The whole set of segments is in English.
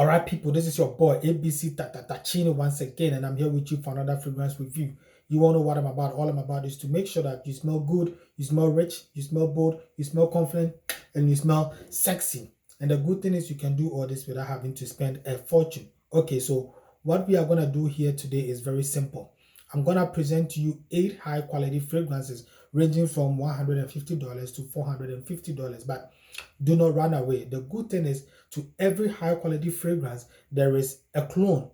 All right, people, this is your boy ABC Tatachino once again, and I'm here with you for another fragrance review. You all know what I'm about. All I'm about is to make sure that you smell good, you smell rich, you smell bold, you smell confident, and you smell sexy. And the good thing is you can do all this without having to spend a fortune. Okay, so what we are going to do here today is very simple. I'm going to present to you 8 high quality fragrances ranging from $150 to $450, but do not run away. The good thing is, to every high quality fragrance, there is a clone.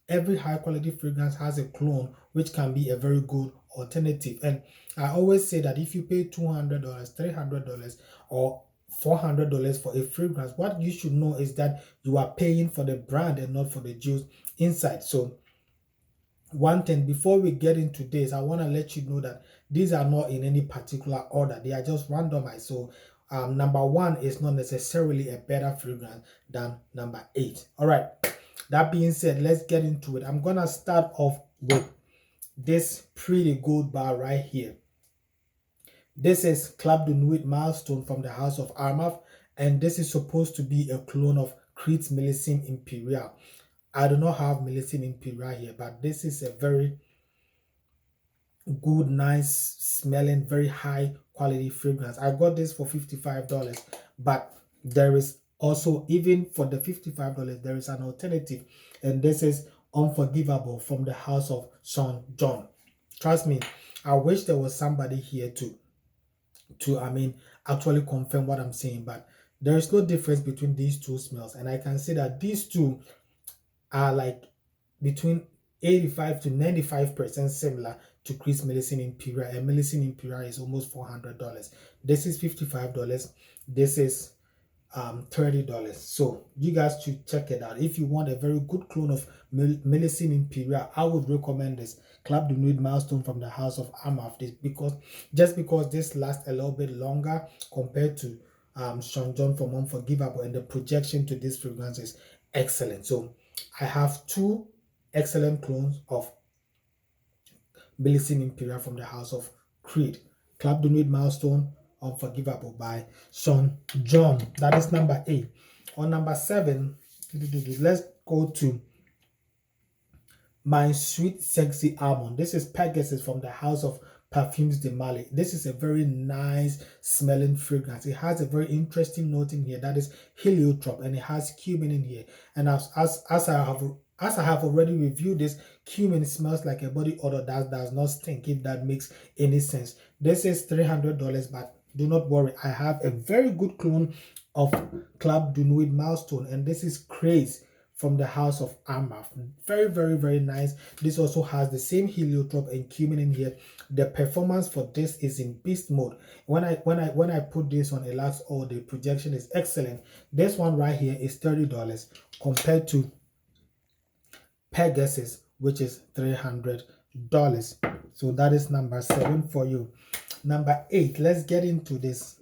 Every high quality fragrance has a clone, which can be a very good alternative. And I always say that if you pay $200, $300, or $400 for a fragrance, what you should know is that you are paying for the brand and not for the juice inside. So one thing before we get into this, I want to let you know that these are not in any particular order. They are just randomized. So number 1 is not necessarily a better fragrance than number 8. All right, that being said, let's get into it. I'm gonna start off with this pretty good bar right here. This is Club de Nuit Milestone from the house of Armaf, and this is supposed to be a clone of Creed's Millésime Imperial. I do not have Millésime Imperial here, but this is a very good, nice smelling, very high quality fragrance. I got this for $55, but there is also, even for the $55, there is an alternative, and this is Unforgivable from the house of Sean John. Trust me, I wish there was somebody here to actually confirm what I'm saying, but there is no difference between these two smells, and I can say that these two are like between 85 to 95% similar to Creed's Millésime Imperial, and Millésime Imperial is almost $400. This is $55. This is $30. So you guys should check it out. If you want a very good clone of Millésime Imperial, I would recommend this Club de Nuit Milestone from the house of Armaf. This because this lasts a little bit longer compared to Sean John from Unforgivable, and the projection to this fragrance is excellent. So I have 2 excellent clones of Millésime Imperial from the house of Creed. Club de Nuit Milestone, Unforgivable by Sean John. That is number 8. On number 7, let's go to My Sweet Sexy Almond. This is Pegasus from the house of Parfums de Mali. This is a very nice smelling fragrance. It has a very interesting note in here that is heliotrope, and it has cumin in here. And as I have already reviewed this, cumin smells like a body odor that does not stink, if that makes any sense. This is $300, but do not worry, I have a very good clone of Club de Nuit Milestone, and this is Craze from the house of Armaf. Very, very, very nice. This also has the same heliotrope and cumin in here. The performance for this is in beast mode. When I put this on, it lasts all day. Projection is excellent. This one right here is $30 compared to Pegasus, which is $300. So that is number 7 for you. Number 8, let's get into this.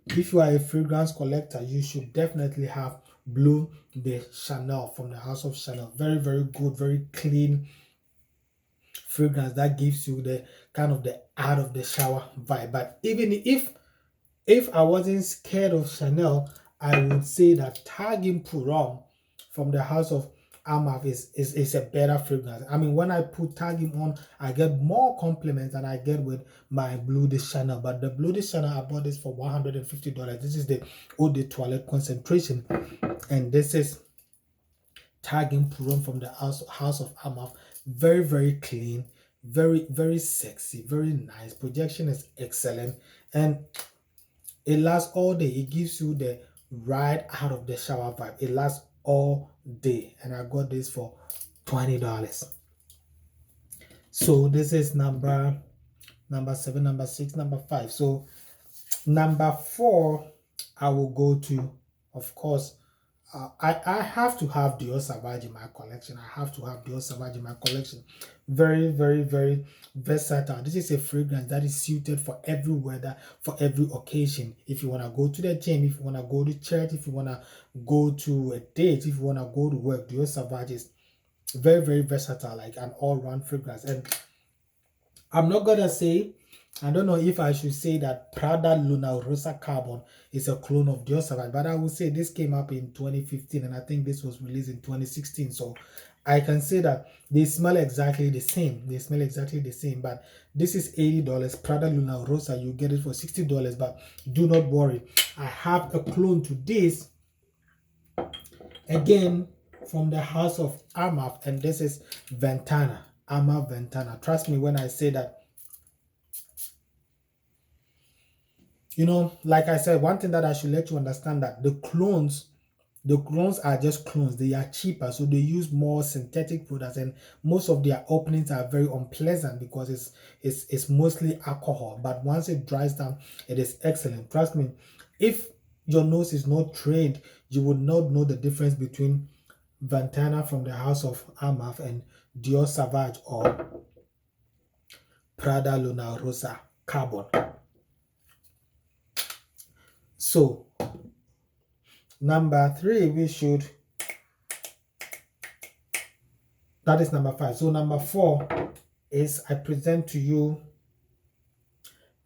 If you are a fragrance collector, you should definitely have Bleu de Chanel from the house of Chanel. Very, very good, very clean fragrance that gives you the kind of the out of the shower vibe. But even if I wasn't scared of Chanel, I would say that Targin Purom from the house of Amouage is a better fragrance. When I put Targin on, I get more compliments than I get with my Bleu de Chanel. But the Bleu de Chanel, I bought this for $150. This is the Eau de Toilette concentration, and this is Targin Purom from the house of Amouage. Very, very clean, very, very sexy, very nice. Projection is excellent, and it lasts all day. It gives you the right out of the shower vibe. It lasts all day, and I got this for $20. So this is number 7, number 6, number 5. So number 4, I will go to, of course, I have to have Dior Sauvage in my collection. Very, very, very versatile. This is a fragrance that is suited for every weather, for every occasion. If you want to go to the gym, if you want to go to church, if you want to go to a date, if you want to go to work, Dior Sauvage is very, very versatile, like an all-round fragrance. And I'm not gonna say I don't know if I should say that Prada Luna Rosa Carbon is a clone of Dior Sauvage, but I would say this came up in 2015 and I think this was released in 2016. So I can say that they smell exactly the same. They smell exactly the same, but this is $80. Prada Luna Rosa, you get it for $60, but do not worry. I have a clone to this, again, from the house of Armaf, and this is Ventanna. Armaf Ventanna. Trust me when I say that. You know, like I said, one thing that I should let you understand that the clones are just clones. They are cheaper, so they use more synthetic products, and most of their openings are very unpleasant because it's mostly alcohol. But once it dries down, it is excellent. Trust me, if your nose is not trained, you would not know the difference between Ventanna from the house of Armaf and Dior Sauvage or Prada Luna Rosa Carbon. So number 3, that is number 5. So number 4 is I present to you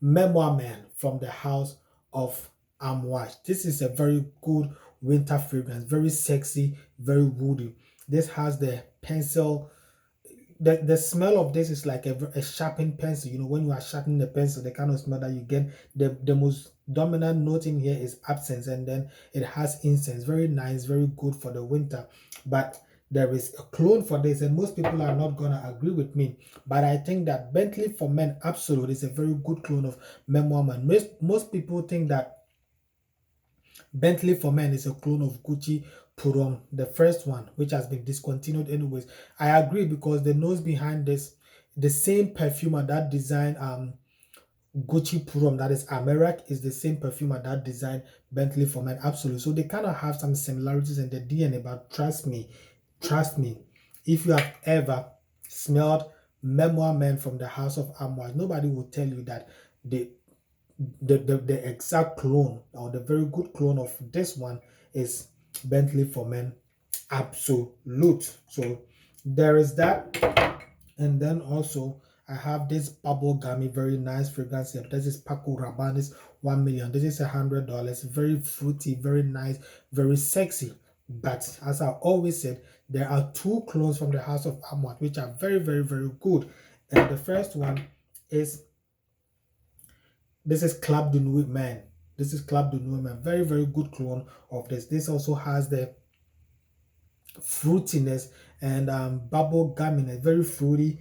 Memoir Man from the house of Amouage. This is a very good winter fragrance, very sexy, very woody. This has the pencil. The smell of this is like a sharpened pencil. You know, when you are sharpening the pencil, the kind of smell that you get, the most dominant note in here is absence, and then it has incense. Very nice, very good for the winter. But there is a clone for this, and most people are not gonna agree with me. But I think that Bentley for Men Absolute is a very good clone of Memoir Man. Most people think that Bentley for Men is a clone of Gucci Puron, the first one, which has been discontinued anyways. I agree because the nose behind this, the same perfumer that designed Gucci Puron, that is Americ, is the same perfumer that designed Bentley for Men Absolute. So they kind of have some similarities in the DNA, but trust me, if you have ever smelled Memoir Men from the house of Amouage, nobody will tell you that the exact clone or the very good clone of this one is Bentley for Men Absolute. So there is that. And then also I have this bubble gummy, very nice fragrance here. This is Paco Rabanne's 1 million. This is $100. Very fruity, very nice, very sexy. But as I always said, there are 2 clones from the house of Amouage which are very, very, very good. And the first one is this is Club de Nuit Man. This is Club de Nuit Man. Very, very good clone of this. This also has the fruitiness and bubble gumminess. Very fruity,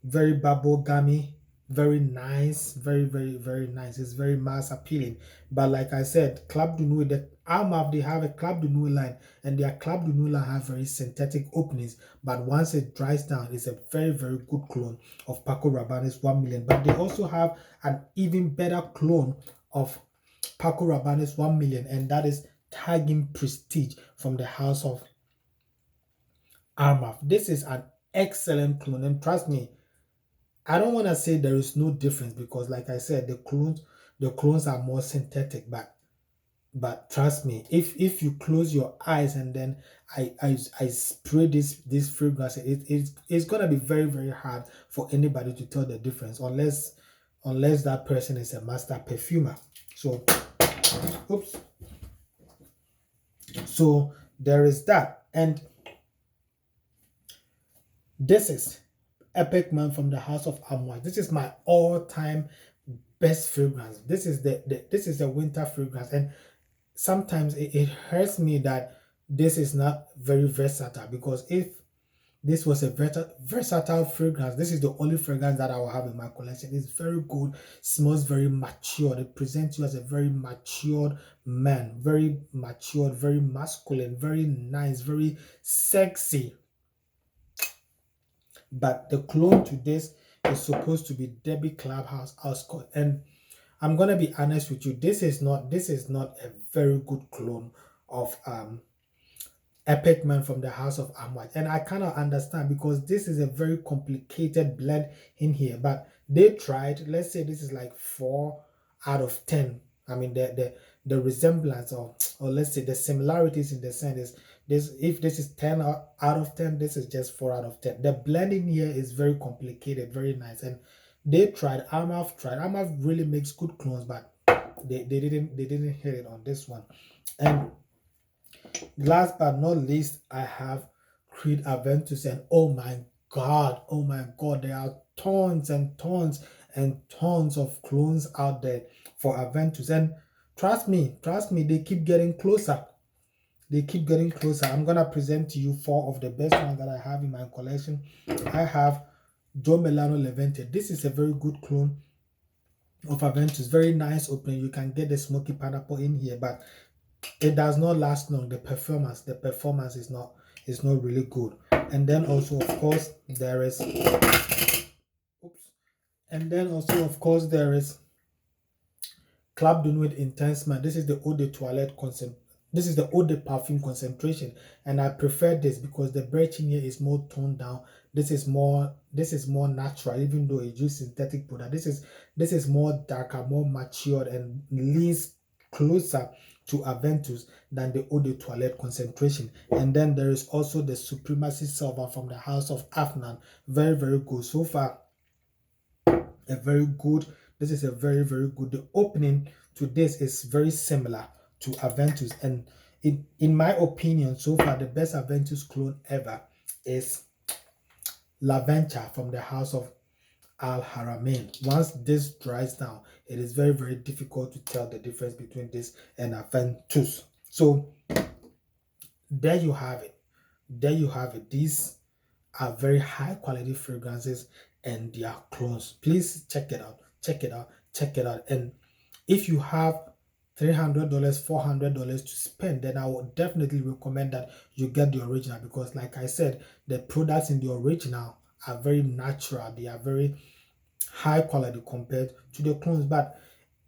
very bubble gummy, very nice, very, very, very nice. It's very mass appealing. But like I said, Club de Nuit, the Armaf, they have a Club de Nuit line, and their Club de Nuit line have very synthetic openings. But once it dries down, it's a very, very good clone of Paco Rabanne's 1 million. But they also have an even better clone of Paco Rabanne's 1 million, and that is Tagging Prestige from the house of Armaf. This is an excellent clone, and trust me, I don't want to say there is no difference because, like I said, the clones are more synthetic. But trust me, if you close your eyes and then I spray this fragrance, it's gonna be very, very hard for anybody to tell the difference unless that person is a master perfumer. So, oops. So there is that, and this is Epic Man from the house of Amouage. This is my all-time best fragrance. This is the winter fragrance, and sometimes it hurts me that this is not very versatile, because if this was a versatile fragrance, this is the only fragrance that I will have in my collection. It's very good, smells very mature. It presents you as a very matured man, very matured, very masculine, very nice, very sexy. But the clone to this is supposed to be Debbie Clubhouse Ascot, and I'm gonna be honest with you, this is not a very good clone of Epic Man from the house of Amouage, and I cannot understand because this is a very complicated blend in here. But they tried. Let's say this is like 4 out of 10. I mean the resemblance, or let's say the similarities in the scent is this. If this is 10 out of 10, this is just 4 out of 10. The blending here is very complicated, very nice, and They tried, Armaf really makes good clones, but they didn't hit it on this one. And last but not least, I have Creed Aventus, and oh my god, there are tons and tons and tons of clones out there for Aventus. And trust me, they keep getting closer. They keep getting closer. I'm gonna present to you four of the best ones that I have in my collection. I have Joe Milano Levante. This is a very good clone of Aventus. Very nice opening. You can get the smoky pineapple in here, but it does not last long. The performance is not really good. And then also, of course, there is Club de Nuit Intense Man. This is the eau de toilette concent. This is the eau de parfum concentration, and I prefer this because the birching here is more toned down. This is more natural, even though it uses synthetic powder. This is more darker, more matured, and leans closer to Aventus than the eau de toilette concentration. And then there is also the Supremacy Silver from the house of Afnan. Very, very good so far. A very good. This is a very, very good. The opening to this is very similar to Aventus, and in my opinion, so far the best Aventus clone ever is Levante from the house of Haramain. Once this dries down, it is very, very difficult to tell the difference between this and Aventus. So there you have it. There you have it. These are very high quality fragrances and they are clones. Please check it out. Check it out. Check it out. And if you have $300, $400 to spend, then I would definitely recommend that you get the original, because like I said, the products in the original are very natural. They are very high quality compared to the clones. But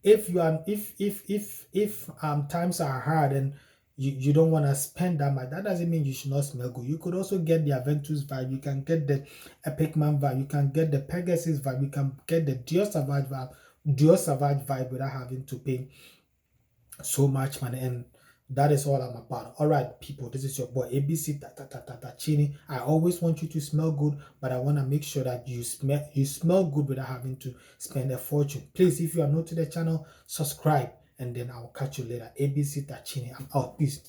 if you are if times are hard and you don't want to spend that much, that doesn't mean you should not smell good. You could also get the Aventus vibe, you can get the Epic Man vibe, you can get the Pegasus vibe, you can get the Dior Sauvage vibe without having to pay so much money. And that is all I'm about. All right, people, this is your boy ABC Chini. I always want you to smell good, but I want to make sure that you smell good without having to spend a fortune. Please, if you are new to the channel, subscribe, and then I'll catch you later. ABC Chini. I'm out. Peace.